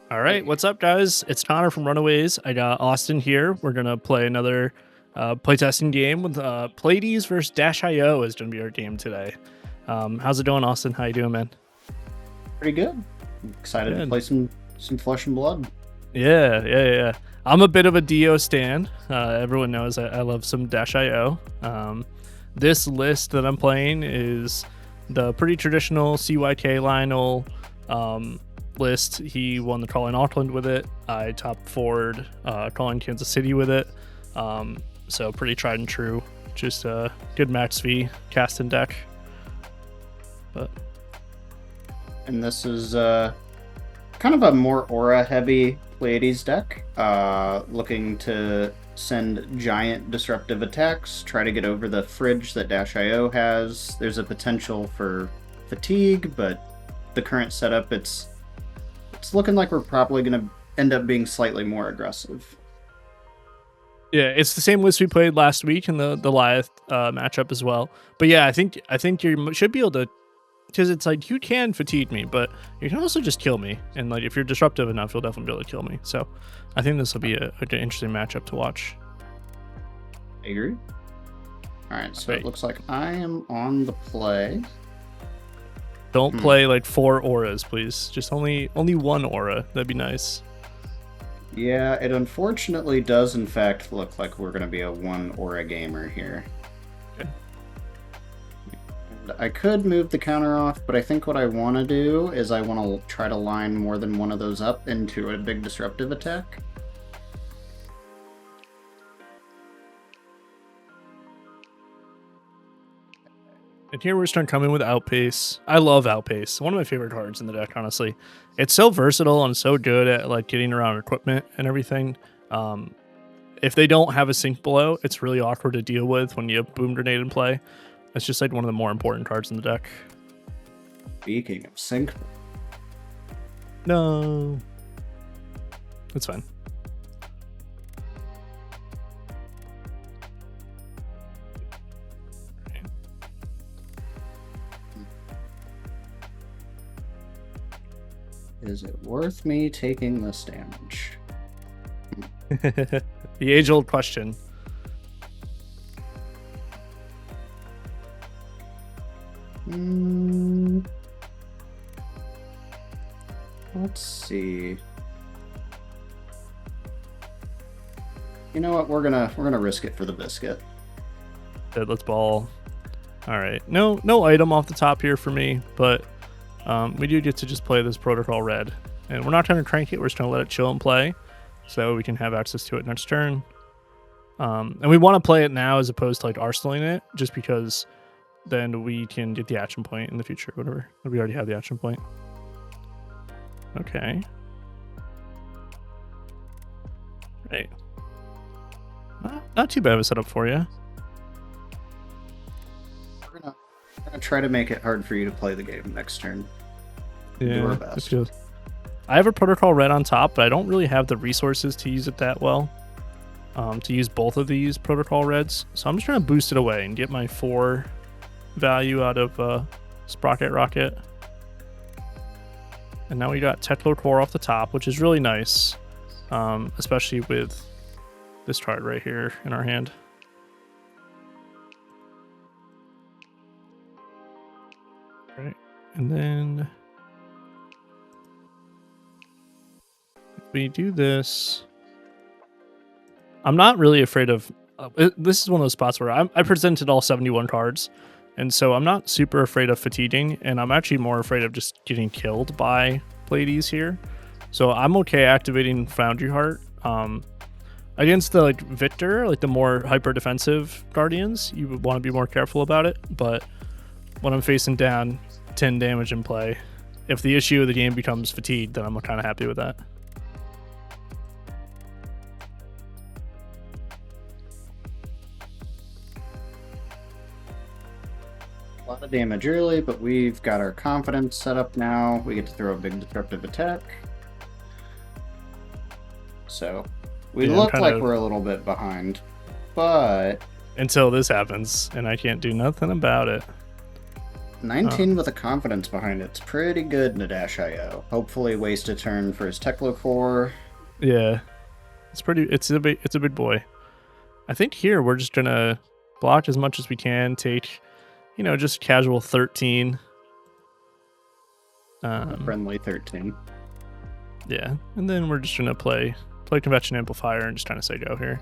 All right, what's up, guys? It's Connor from Runaways. I got Austin here. We're gonna play another playtesting game with Pleiades versus Dash.io is gonna be our game today. How's it going, Austin? How you doing, man? Pretty good. I'm excited to play some Flesh and Blood. Yeah. I'm a bit of a Dio stan. Everyone knows I love some Dash.io. This list that I'm playing is the pretty traditional CYK Lionel list. He won the Call in Auckland with it. I top forward Call in Kansas City with it. So pretty tried and true. Just a good max V cast and deck. And this is kind of a more aura heavy Pleiades deck. Looking to send giant disruptive attacks, try to get over the fridge that Dash.io has. There's a potential for fatigue, but the current setup, it's looking like we're probably going to end up being slightly more aggressive. Yeah, it's the same list we played last week in the Goliath matchup as well. But yeah, I think you should be able to, because it's like you can fatigue me, but you can also just kill me. And like if you're disruptive enough, you'll definitely be able to kill me. So I think this will be an interesting matchup to watch. I agree. All right, so It looks like I am on the play. Don't play like 4 auras, please. Just only one aura. That'd be nice. Yeah, it unfortunately does in fact look like we're going to be a 1 aura gamer here. Okay. And I could move the counter off, but I think what I want to do is I want to try to line more than one of those up into a big disruptive attack. And here we're just going to come in with Outpace. I love Outpace. One of my favorite cards in the deck, honestly. It's so versatile and so good at like getting around equipment and everything. If they don't have a Sync Blow, it's really awkward to deal with when you have Boom Grenade in play. It's just like one of the more important cards in the deck. Speaking of Sync... No. That's fine. Is it worth me taking this damage? The age-old question. Let's see. You know what? We're gonna risk it for the biscuit. Good, let's ball. All right. No item off the top here for me, but we do get to just play this Protocol Red. And we're not trying to crank it, we're just going to let it chill and play so we can have access to it next turn. And we want to play it now as opposed to like arsenaling it, just because then we can get the action point in the future, whatever. We already have the action point. Okay. Right. Not too bad of a setup for you. We're gonna try to make it hard for you to play the game next turn. Yeah, do our best. I have a Protocol Red on top, but I don't really have the resources to use it that well. To use both of these Protocol Reds. So I'm just trying to boost it away and get my 4 value out of Sprocket Rocket. And now we got Teklo Core off the top, which is really nice. Especially with this card right here in our hand. Right. And then if we do this, I'm not really afraid of this is one of those spots where I presented all 71 cards, and so I'm not super afraid of fatiguing, and I'm actually more afraid of just getting killed by Pleiades here. So I'm okay activating Foundry Heart. Against the like Victor, like the more hyper defensive Guardians, you would want to be more careful about it, but when I'm facing down 10 damage in play, if the issue of the game becomes fatigue, then I'm kind of happy with that. A lot of damage early, but we've got our confidence set up now. We get to throw a big disruptive attack. So we look like we're a little bit behind, but until this happens, and I can't do nothing about it. 19 with a confidence behind it's pretty good in a dash IO. Hopefully waste a turn for his Teklo core. Yeah. It's a big boy. I think here we're just gonna block as much as we can, take, just casual 13. Friendly 13. Yeah, and then we're just gonna play convention amplifier and just kind of say go here.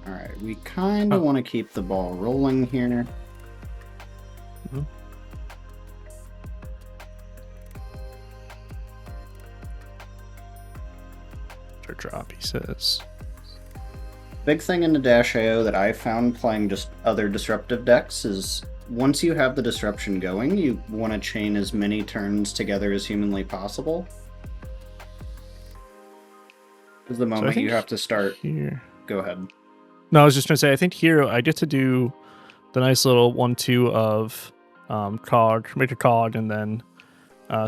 All right, we kind of want to keep the ball rolling here. Mm-hmm. Drop, he says. Big thing in the Dash IO that I found playing just other disruptive decks is once you have the disruption going, you want to chain as many turns together as humanly possible. Is the moment you have to start here. Go ahead. No, I was just gonna say, I think here I get to do the nice little 1-2 of cog, make a cog, and then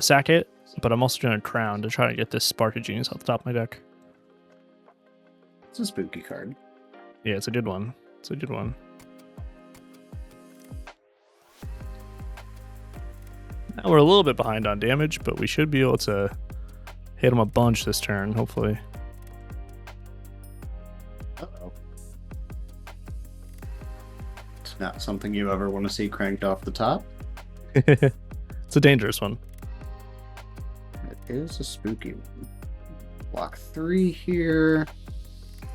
sack it. But I'm also gonna crown to try to get this Spark of Genius off the top of my deck. It's a spooky card. Yeah, it's a good one. It's a good one. Now we're a little bit behind on damage, but we should be able to hit him a bunch this turn, hopefully. Uh-oh. It's not something you ever want to see cranked off the top. It's a dangerous one. It is a spooky one. Block 3 here.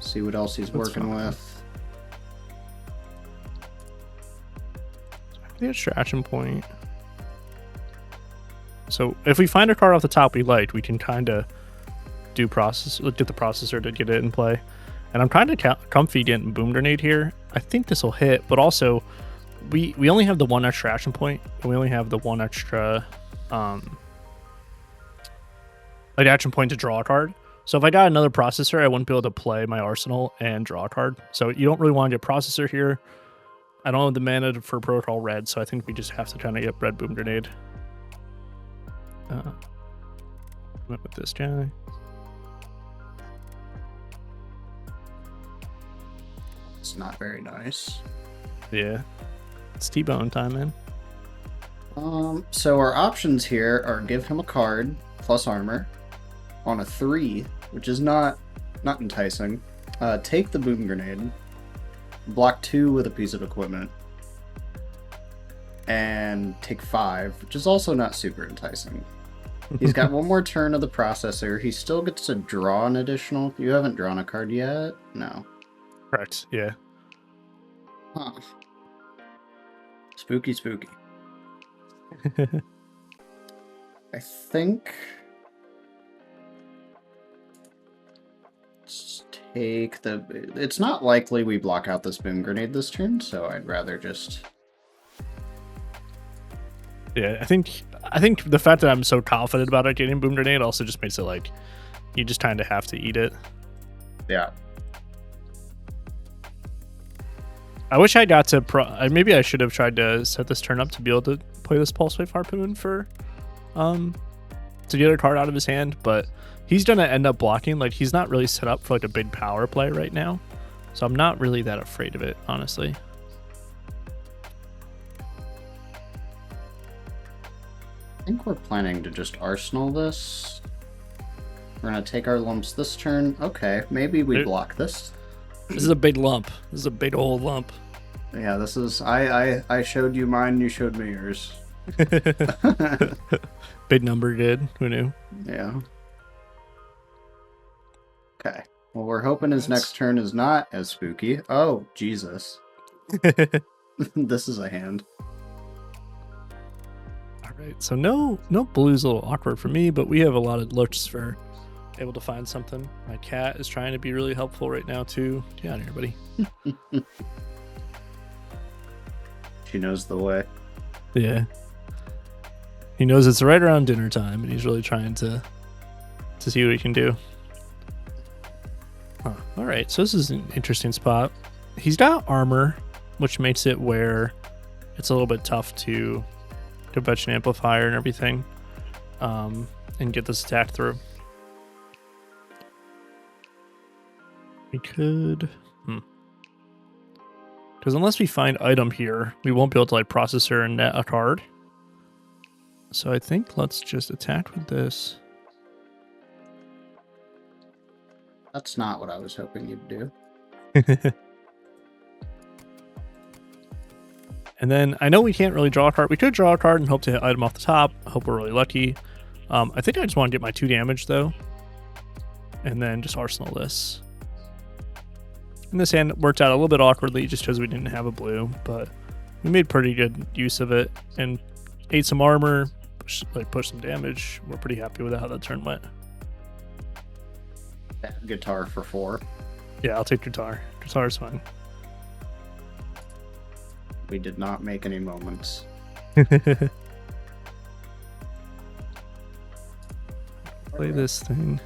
See what else he's working with. The extraction point. So if we find a card off the top we like, we can kind of get the processor to get it in play. And I'm kind of comfy getting Boom Grenade here. I think this will hit, but also we only have the one extra action point, and we only have the one extra action point to draw a card. So if I got another processor, I wouldn't be able to play my arsenal and draw a card. So you don't really want to get processor here. I don't have the mana for Protocol Red, so I think we just have to kind of get Red Boom Grenade. Went with this guy. It's not very nice. Yeah. It's T-Bone time, man. So our options here are give him a card plus armor on a 3, which is not enticing. Take the Boom Grenade, block 2 with a piece of equipment, and take 5, which is also not super enticing. He's got one more turn of the processor. He still gets to draw an additional. You haven't drawn a card yet? No. Correct, yeah. Huh. Spooky, spooky. I think... Let's take the... It's not likely we block out this Boom Grenade this turn, so I'd rather just... Yeah, I think the fact that I'm so confident about it getting Boom Grenade also just makes it like you just kind of have to eat it. Yeah. I wish I got to maybe I should have tried to set this turn up to be able to play this Pulse Wave Harpoon for to get a card out of his hand, but he's gonna end up blocking. Like, he's not really set up for like a big power play right now, so I'm not really that afraid of it, honestly. I think we're planning to just Arsenal this. We're gonna take our lumps this turn. Okay, maybe we block this. This is a big lump. This is a big old lump. Yeah, this is... I showed you mine, you showed me yours. Big number good. Who knew? Yeah. Okay. Well, we're hoping his next turn is not as spooky. Oh, Jesus. This is a hand. Alright, so no blue's a little awkward for me, but we have a lot of looks for able to find something. My cat is trying to be really helpful right now too. Get out of here, buddy. She knows the way. Yeah. He knows it's right around dinner time, and he's really trying to see what he can do. Huh. Alright, so this is an interesting spot. He's got armor, which makes it where it's a little bit tough to convention amplifier and everything, and get this attack through. We could Because unless we find item here, we won't be able to like processor and net a card. So I think let's just attack with this. That's not what I was hoping you'd do. And then I know we can't really draw a card. We could draw a card and hope to hit item off the top. I hope we're really lucky. I think I just want to get my 2 damage though. And then just arsenal this. And this hand worked out a little bit awkwardly just because we didn't have a blue, but we made pretty good use of it and ate some armor, push some damage. We're pretty happy with how that turn went. Guitar for 4. Yeah, I'll take guitar. Guitar is fine. We did not make any moments. Play this thing.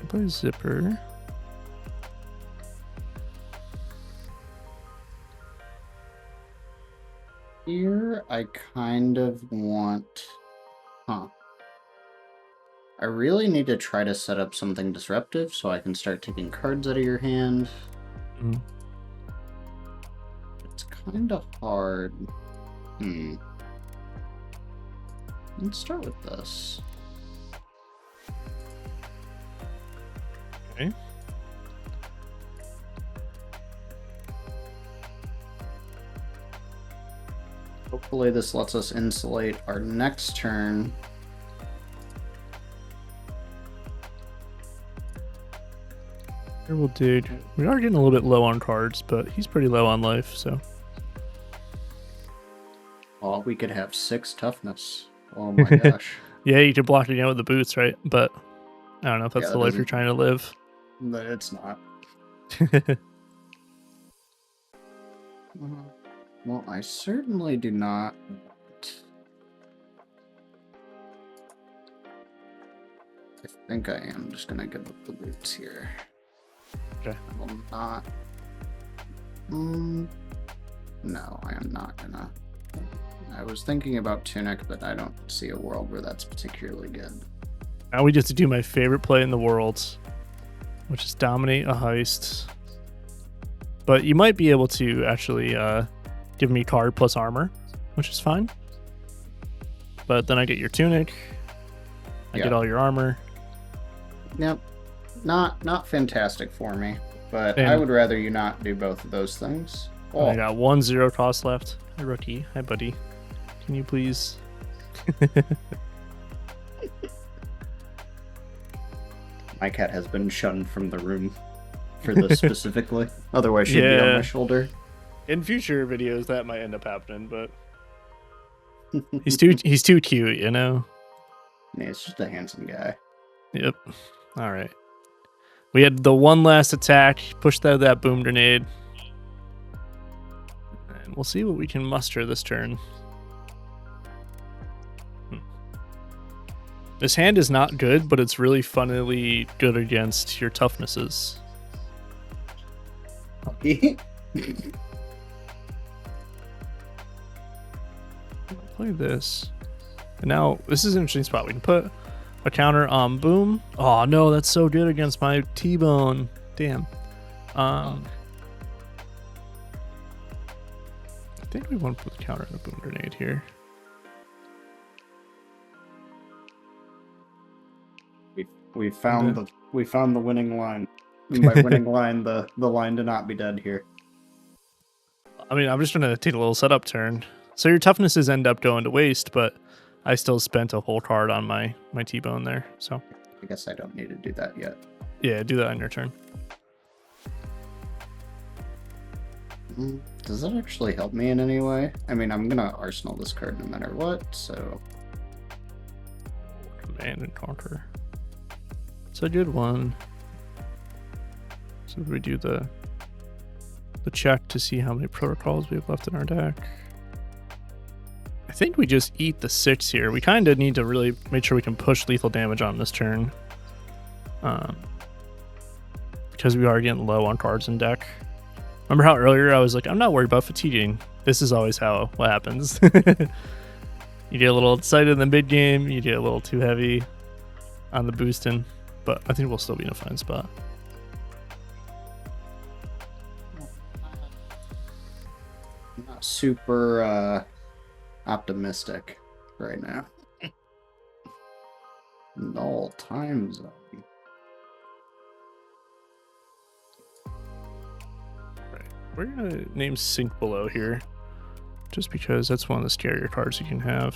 Play zipper. Here, I kind of want... I really need to try to set up something disruptive so I can start taking cards out of your hand. Mm. It's kind of hard. Let's start with this. Okay. Hopefully this lets us insulate our next turn. Terrible dude. We are getting a little bit low on cards, but he's pretty low on life, so. Oh, we could have 6 toughness. Oh my gosh. Yeah, you could block it again with the boots, right? But I don't know if that's Yeah, the life you're trying to live. But it's not. Well, I certainly do not want... I think I am just gonna give up the boots here. Okay. I will not... No, I am not gonna. I was thinking about Tunic, but I don't see a world where that's particularly good. Now we get to do my favorite play in the world, which is dominate a heist. But you might be able to actually give me card plus armor, which is fine. But then I get your Tunic. I get all your armor. Yep. Not fantastic for me, but And I would rather you not do both of those things. Oh, I got 1 0 cost left. Hi, rookie. Hi, buddy. Can you please? my cat has been shunned from the room for this specifically. Otherwise, she'd be on my shoulder. In future videos, that might end up happening, but he's too cute, you know. Yeah, it's just a handsome guy. Yep. All right. We had the one last attack. Pushed out that boom grenade. And we'll see what we can muster this turn. This hand is not good, but it's really funnily good against your toughnesses. Play this. And now, this is an interesting spot. We can put a counter on boom. Oh no, that's so good against my T-bone. Damn. I think we want to put the counter on the boom grenade here. We found the winning line. And by winning line, the line to not be dead here. I mean, I'm just gonna take a little setup turn. So your toughnesses end up going to waste, but I still spent a whole card on my T-bone there. So I guess I don't need to do that yet. Yeah, do that on your turn. Does that actually help me in any way? I mean, I'm gonna arsenal this card no matter what, so... Command and conquer. It's a good one. So we do the check to see how many protocols we have left in our deck. I think we just eat the 6 here. We kind of need to really make sure we can push lethal damage on this turn. Because we are getting low on cards in deck. Remember how earlier I was like, I'm not worried about fatiguing. This is always what happens. You get a little excited in the mid game, you get a little too heavy on the boosting. but I think we'll still be in a fine spot. I'm not super optimistic right now. Null time zone. Right. We're gonna name Sink Below here, just because that's one of the scarier cards you can have.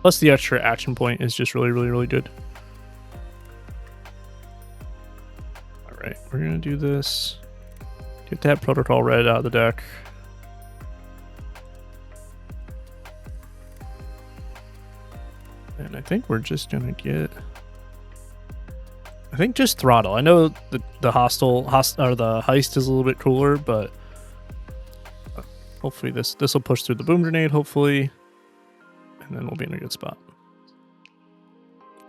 Plus the extra action point is just really good. Alright, we're gonna do this. Get that Protocol Red out of the deck. And I think we're just gonna get... I think just Throttle. I know the hostile or the Heist is a little bit cooler, but hopefully this will push through the Boom Grenade, hopefully. And then we'll be in a good spot.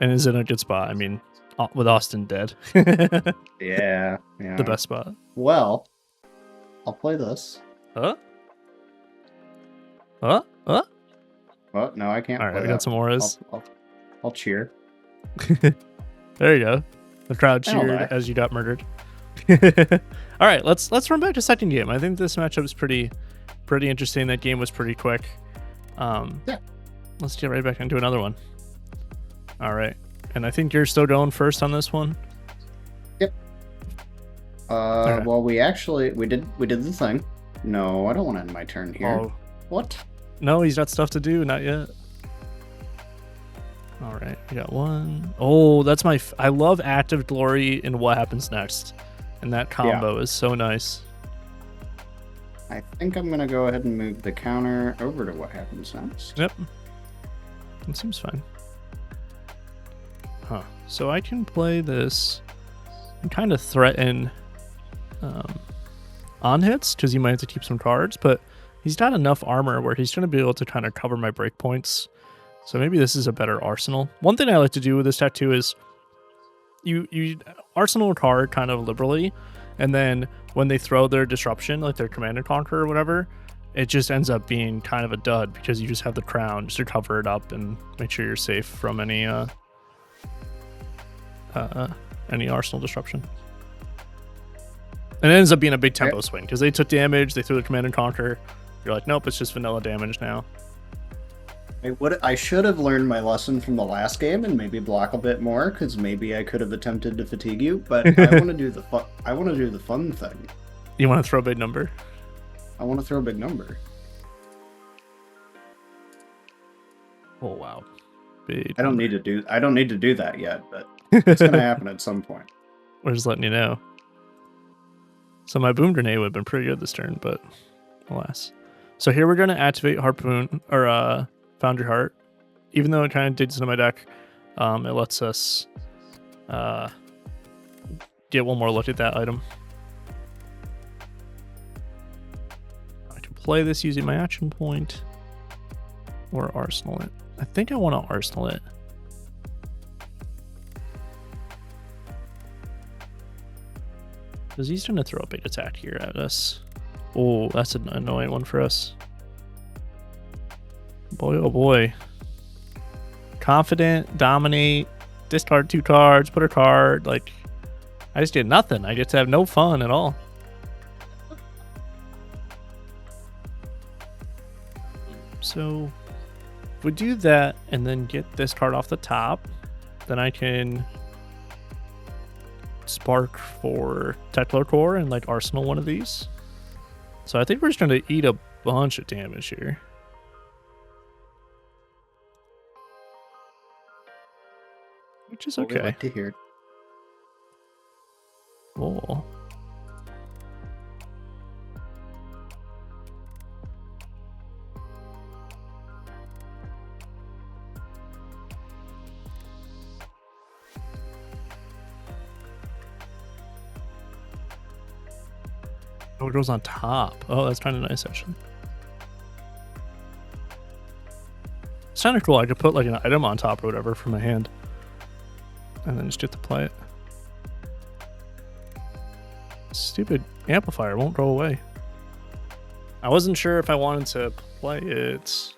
And is in a good spot, I mean, with Austin dead. Yeah. The best spot. Well, I'll play this. Huh? Oh, no, I can't. All right, we got some auras. I'll cheer. There you go. The crowd cheered as you got murdered. All right, let's run back to second game. I think this matchup is pretty interesting. That game was pretty quick. Yeah. Let's get right back into another one. All right, and I think you're still going first on this one. Yep. Okay. Well, we did the thing. No, I don't want to end my turn here. Oh. What? No, he's got stuff to do. Not yet. All right, we got one. Oh, that's my... I love Active Glory and What Happens Next. And that combo is so nice. I think I'm going to go ahead and move the counter over to What Happens Next. Yep. It seems fine. Huh. So I can play this and kind of threaten on hits, because he might have to keep some cards, but he's got enough armor where he's going to be able to kind of cover my breakpoints. So maybe this is a better arsenal. One thing I like to do with this tattoo is you arsenal a card kind of liberally, and then when they throw their disruption, like their Command and Conquer or whatever, it just ends up being kind of a dud because you just have the crown just to cover it up and make sure you're safe from any arsenal disruption. And it ends up being a big tempo swing because they took damage, they threw the Command and Conquer. You're like, nope, it's just vanilla damage now. I should have learned my lesson from the last game and maybe block a bit more, because maybe I could have attempted to fatigue you. But I want to do the fun thing. You want to throw a big number? I want to throw a big number. Oh wow, big. I don't need to do that yet, but it's gonna happen at some point. We're just letting you know. So my Boom Grenade would have been pretty good this turn, but alas. So here we're gonna activate Harpoon or Foundry Heart. Even though it kind of digs into my deck, it lets us get one more look at that item. I can play this using my action point or arsenal it. I think I want to arsenal it. Because he's going to throw a big attack here at us. Oh, that's an annoying one for us. Boy, oh boy. Confident, dominate, discard 2 cards, put a card. Like, I just did nothing. I get to have no fun at all. So, if we do that and then get this card off the top, then I can spark for Teklar Core and like arsenal one of these. So I think we're just going to eat a bunch of damage here. Which is okay. We like to hear. Oh. Oh, it goes on top. Oh, that's kind of nice, actually. It's kind of cool. I could put like an item on top or whatever for my hand. And then just get to play it. Stupid amplifier won't go away. I wasn't sure if I wanted to play it.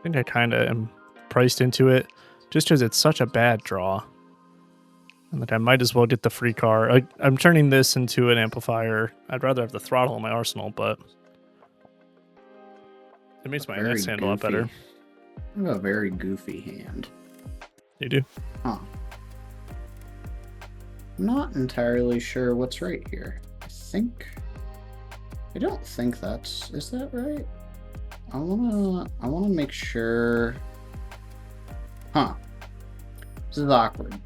think I kind of am priced into it just because it's such a bad draw. And like I might as well get the free card. I'm turning this into an amplifier. I'd rather have the throttle in my arsenal, but it makes my next hand a lot better. I have a very goofy hand. You do? Huh. I'm not entirely sure what's right here. I don't think that's... Is that right? I wanna make sure... Huh. This is awkward.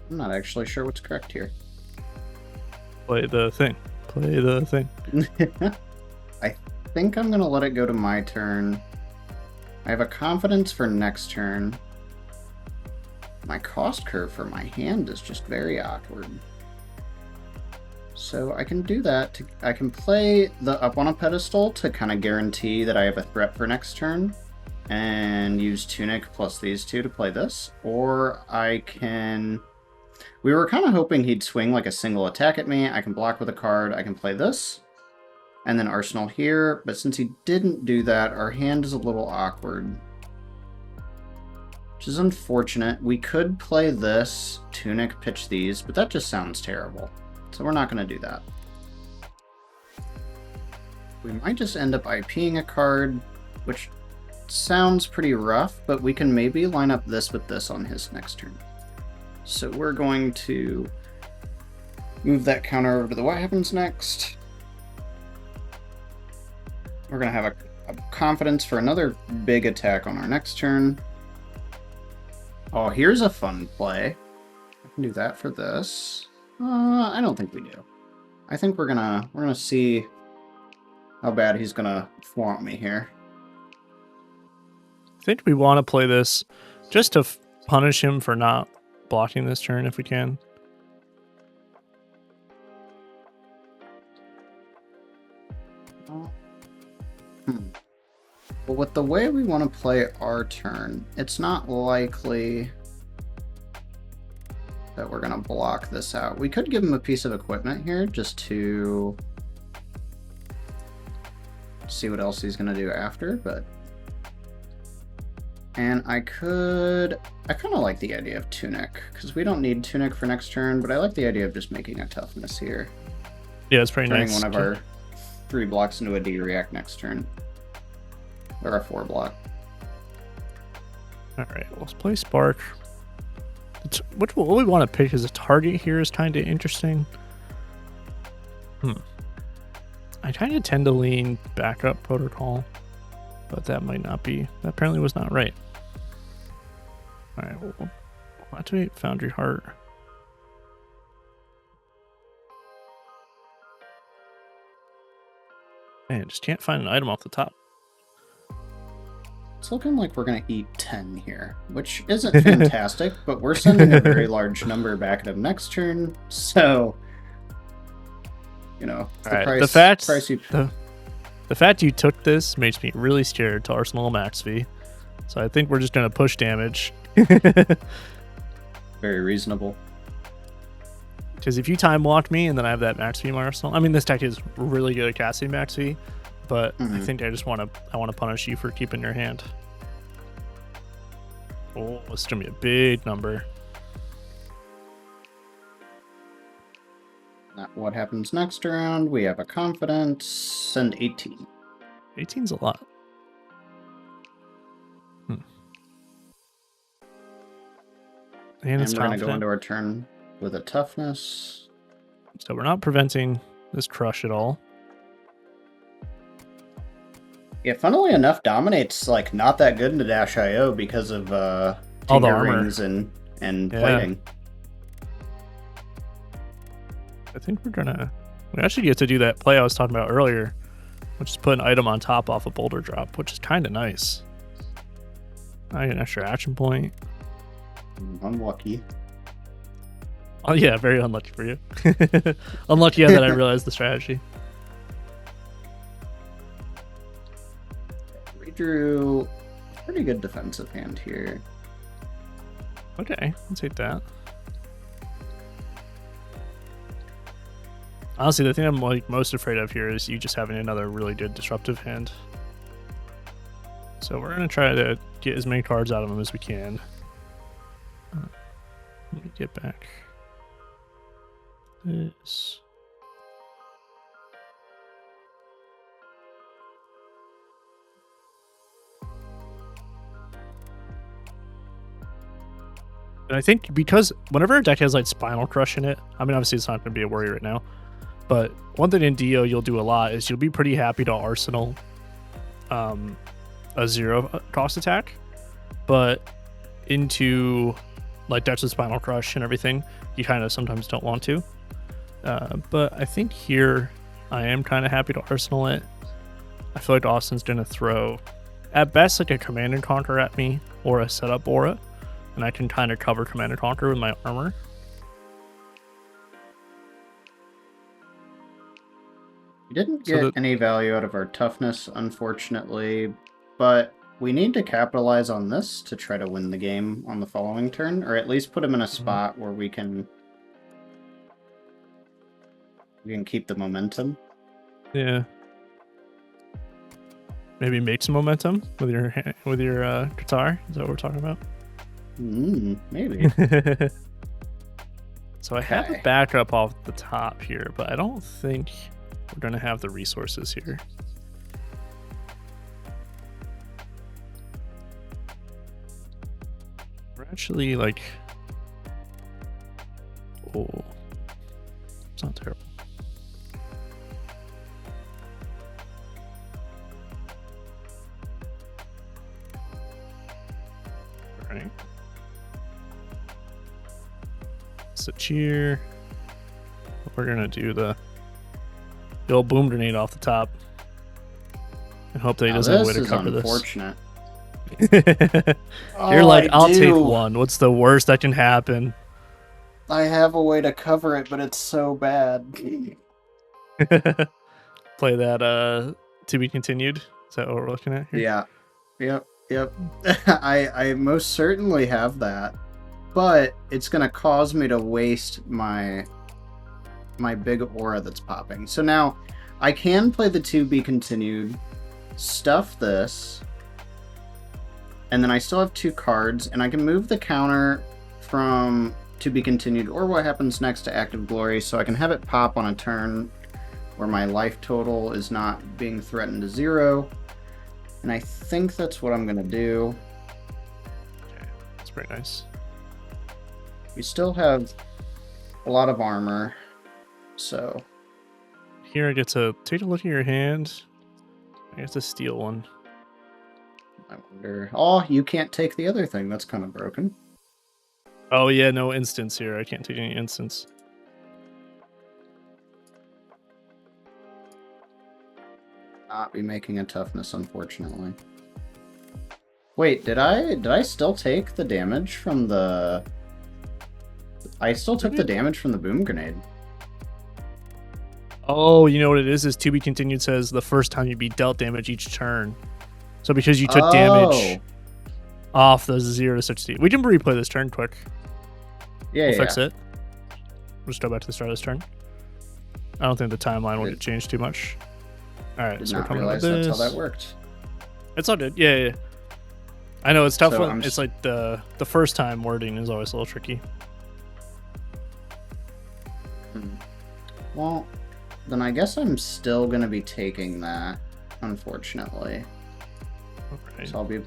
I'm not actually sure what's correct here. Play the thing. Play the thing. I think I'm gonna let it go to my turn. I have a confidence for next turn. My cost curve for my hand is just very awkward. So I can do that. I can play the up on a pedestal to kind of guarantee that I have a threat for next turn and use Tunic plus these two to play this. Or I can... We were kind of hoping he'd swing like a single attack at me. I can block with a card. I can play this. And then Arsenal here. But since he didn't do that, our hand is a little awkward. Which is unfortunate. We could play this, Tunic, pitch these, but that just sounds terrible. So we're not going to do that. We might just end up IPing a card, which sounds pretty rough, but we can maybe line up this with this on his next turn. So we're going to move that counter over to the what happens next. We're going to have a confidence for another big attack on our next turn. Oh, here's a fun play. I can do that for this. I don't think we do. I think we're gonna see how bad he's gonna flaunt me here. I think we want to play this just to punish him for not blocking this turn if we can. Well, with the way we want to play our turn, it's not likely that we're going to block this out. We could give him a piece of equipment here just to see what else he's going to do after, but... And I kind of like the idea of Tunic, because we don't need Tunic for next turn, but I like the idea of just making a toughness here. Yeah, it's pretty Turning nice. Turning one of our 3 blocks into a D-react next turn. Or a 4 block. Alright, let's play Spark. What we want to pick as a target here is kind of interesting. I kind of tend to lean backup protocol, but that might not be. That apparently was not right. Alright, we'll activate Foundry Heart. Man, just can't find an item off the top. It's looking like we're going to eat 10 here, which isn't fantastic, but we're sending a very large number back at him next turn, so, you know, the fact you took this makes me really scared to Arsenal Max V, so I think we're just going to push damage. Very reasonable. Because if you time walk me and then I have that Max V in my Arsenal, I mean, this deck is really good at casting Max V, but I think I want to punish you for keeping your hand. Oh, it's gonna be a big number. What happens next round? We have a confidence. Send 18. 18's a lot. And it's we're gonna go into our turn with a toughness. So we're not preventing this crush at all. Yeah, funnily enough, Dominate's like not that good into Dash.io because of all the armor rings and plating. I think we actually get to do that play I was talking about earlier, which is put an item on top off a boulder drop, which is kind of nice. I get an extra action point. Unlucky. Oh yeah, very unlucky for you. Unlucky that I realized the strategy. Drew a pretty good defensive hand here. Okay, I'll take that. Honestly, the thing I'm like most afraid of here is you just having another really good disruptive hand. So we're gonna try to get as many cards out of him as we can. Let me get back this. And I think because whenever a deck has like Spinal Crush in it, I mean, obviously it's not going to be a worry right now, but one thing in Dio you'll do a lot is you'll be pretty happy to Arsenal a 0 cost attack, but into like Dutch of Spinal Crush and everything, you kind of sometimes don't want to. But I think here I am kind of happy to Arsenal it. I feel like Austin's going to throw at best like a Command and Conquer at me or a setup aura, and I can kind of cover Command and Conquer with my armor. We didn't get any value out of our toughness, unfortunately, but we need to capitalize on this to try to win the game on the following turn, or at least put him in a spot where we can keep the momentum. Yeah. Maybe make some momentum with your guitar. Is that what we're talking about? Maybe. So I have a backup off the top here, but I don't think we're gonna have the resources here. We're actually like, oh, it's not terrible. All right. So cheer. We're gonna do the old boom grenade off the top and hope that he doesn't have a way to cover unfortunate. This. You're like, I'll take one. What's the worst that can happen? I have a way to cover it, but it's so bad. Play that to be continued. Is that what we're looking at here? Yeah. Yep. I most certainly have that, but it's gonna cause me to waste my big aura that's popping. So now I can play the to be continued, stuff this, and then I still have 2 cards, and I can move the counter from to be continued or what happens next to active glory, so I can have it pop on a turn where my life total is not being threatened to 0. And I think that's what I'm gonna do. Okay, that's pretty nice. We still have a lot of armor, so here I get to take a look at your hand. I get to steal one. I wonder. Oh, you can't take the other thing. That's kind of broken. Oh yeah, no instance here. I can't take any instance. Not be making a toughness, unfortunately. Wait, did I still take the damage from the? I still took the damage from the boom grenade. Oh, you know what it is to be continued says the first time you be dealt damage each turn. So because you took damage off the 0 to 60. We can replay this turn quick. Yeah, we'll fix it. We'll just go back to the start of this turn. I don't think the timeline will get changed too much. All right, so we're coming with this. That's how that worked. It's all good. Yeah. I know it's tough when it's like the first time wording is always a little tricky. Well, then I guess I'm still gonna be taking that, unfortunately. Okay. So I'll be.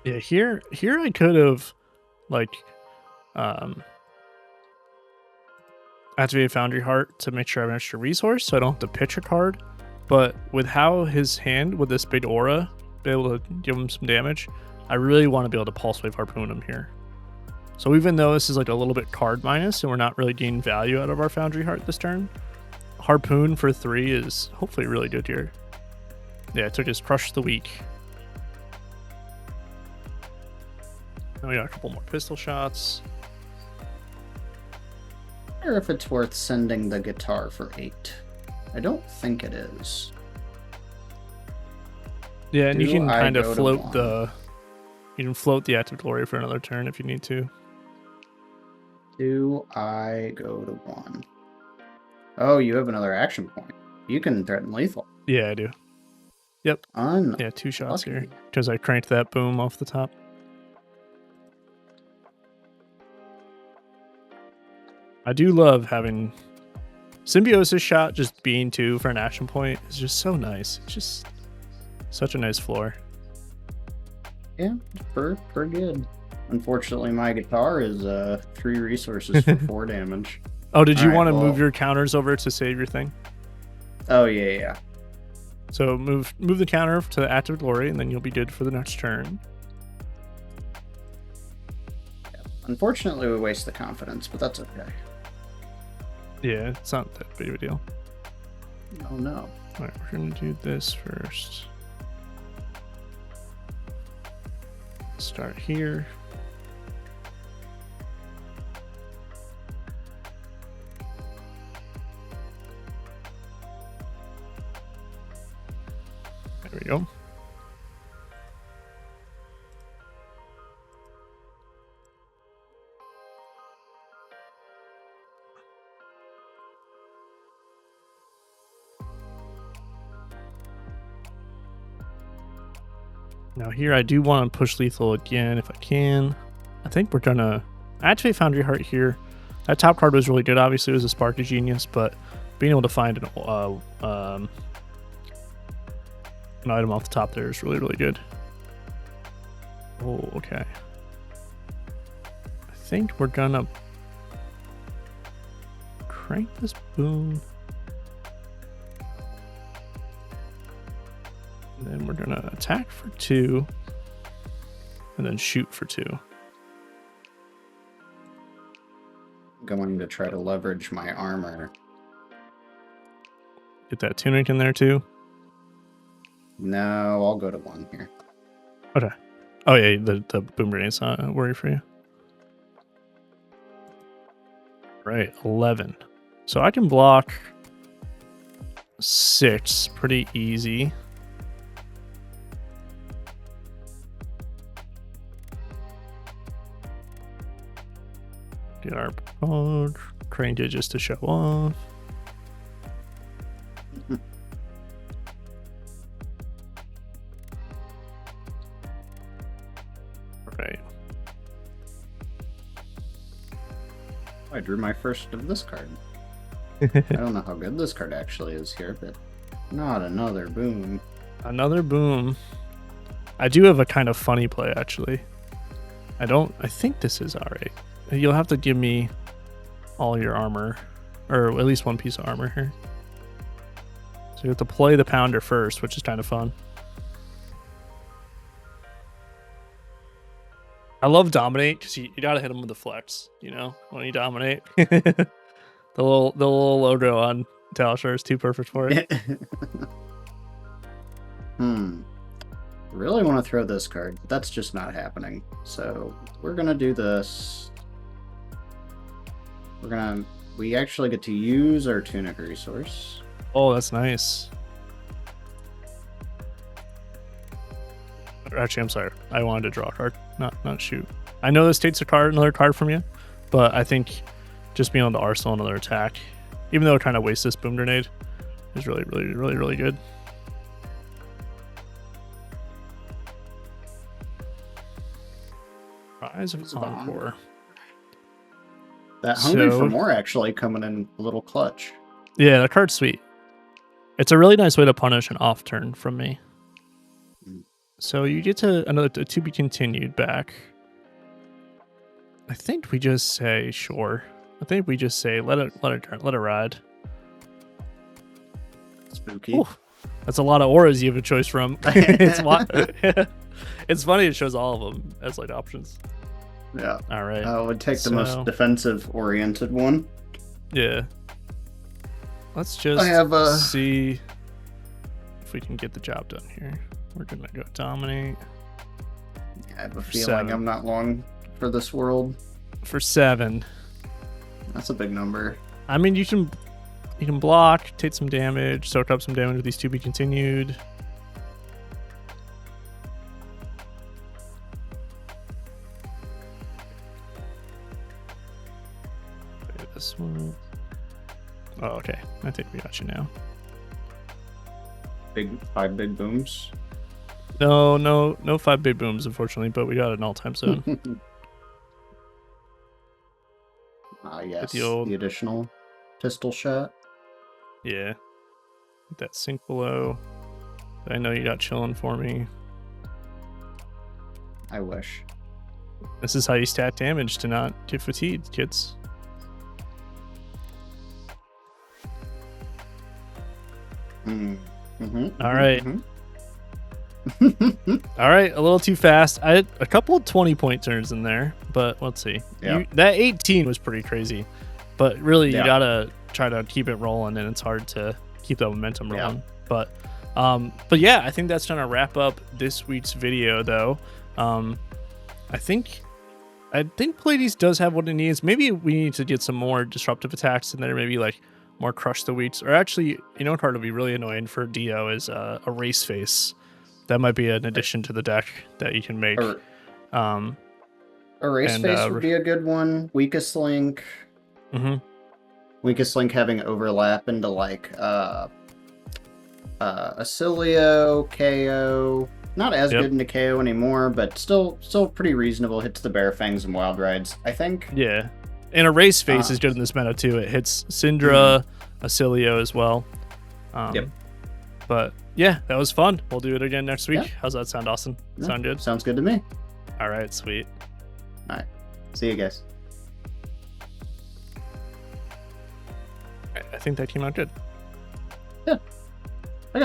Yeah, here I could have like activate Foundry Heart to make sure I have an extra resource so I don't have to pitch a card. But with how his hand with this big aura be able to give him some damage, I really want to be able to Pulse Wave Harpoon him here. So even though this is like a little bit card minus and we're not really gaining value out of our Foundry Heart this turn, Harpoon for 3 is hopefully really good here. Yeah, it took his Crush the Weak. And we got a couple more pistol shots. I wonder if it's worth sending the guitar for 8. I don't think it is. Yeah, and you can kind of float You can float the active glory for another turn if you need to. Do I go to 1? Oh, you have another action point. You can threaten lethal. Yeah, I do. Yep. Unlucky. Yeah, 2 shots here because I cranked that boom off the top. I do love having Symbiosis shot just being 2 for an action point is just so nice. It's just such a nice floor. Yeah, pretty good. Unfortunately, my guitar is 3 resources for 4 damage. Oh, did you want to move your counters over to save your thing? Oh, yeah. So move the counter to the active glory, and then you'll be good for the next turn. Yeah. Unfortunately, we waste the confidence, but that's okay. Yeah, it's not that big of a deal. Oh, no. All right, we're going to do this first. Start here. There we go. Now here I do want to push lethal again if I can. I think we're gonna activate Foundry Heart here. That top card was really good. Obviously it was a Spark of Genius, but being able to find an item off the top there is really, really good. Oh, okay. I think we're gonna crank this boom. And then we're gonna attack for 2 and then shoot for 2. I'm going to try to leverage my armor. Get that tunic in there too. No, I'll go to 1 here. Okay. Oh yeah, the boom grenade's not a worry for you. Right, 11. So I can block 6 pretty easy. Get our code, crane digits to show off. Right. I drew my first of this card. I don't know how good this card actually is here, but not another boom. Another boom. I do have a kind of funny play actually. I think this is alright. You'll have to give me all your armor, or at least 1 piece of armor here. So you have to play the pounder first, which is kind of fun. I love dominate because you gotta hit him with the flex, you know, when you dominate. the little logo on Talishar is too perfect for it. Really want to throw this card, but that's just not happening. So we're gonna do this. We actually get to use our tunic resource. Oh, that's nice. Actually, I'm sorry. I wanted to draw a card, not shoot. I know this takes another card from you, but I think just being able to arsenal another attack, even though it kind of wastes this boom grenade, is really, really, really, really good. Rise of Encore. That Hungry for More actually coming in a little clutch. Yeah, that card's sweet. It's a really nice way to punish an off turn from me. So you get to another to be continued back. I think we just say sure. I think we just say let it ride. Spooky. Ooh, that's a lot of auras you have a choice from. It's funny it shows all of them as like options. Yeah. All right. I would take the most defensive oriented one. Yeah. Let's just see if we can get the job done here. We're gonna go dominate. I have a feeling I'm not long for this world. For 7. That's a big number. I mean, you can block, take some damage, soak up some damage with these to be continued. Oh, okay. I think we got you now. Five big booms. No 5 big booms, unfortunately, but we got an all-time zone. Yes, the additional pistol shot. Yeah. That sink below. I know you got chilling for me. I wish. This is how you stat damage to not get fatigued, kids. All right. All right, a little too fast. I had a couple of 20-point turns in there, but let's see. Yeah. That 18 was pretty crazy, but really you Yeah. gotta try to keep it rolling, and it's hard to keep that momentum rolling. But yeah, I think that's gonna wrap up this week's video, though. I think Pleiades does have what it needs. Maybe we need to get some more disruptive attacks in there. Maybe like more crush the wheats, or actually, you know what card would be really annoying for Dio is a race face. That might be an addition to the deck that you can make. A race face would be a good one. Weakest link. Weakest link having overlap into like Acilio, KO. Not as good into KO anymore, but still pretty reasonable. Hits the Bear Fangs and Wild Rides, I think. Yeah. And a race face is good in this meta too. It hits Syndra, Acilio as well. But yeah, that was fun. We'll do it again next week. How's that sound, Austin? Sound good? Sounds good to me. All right, sweet. All right. See you guys. I think that came out good.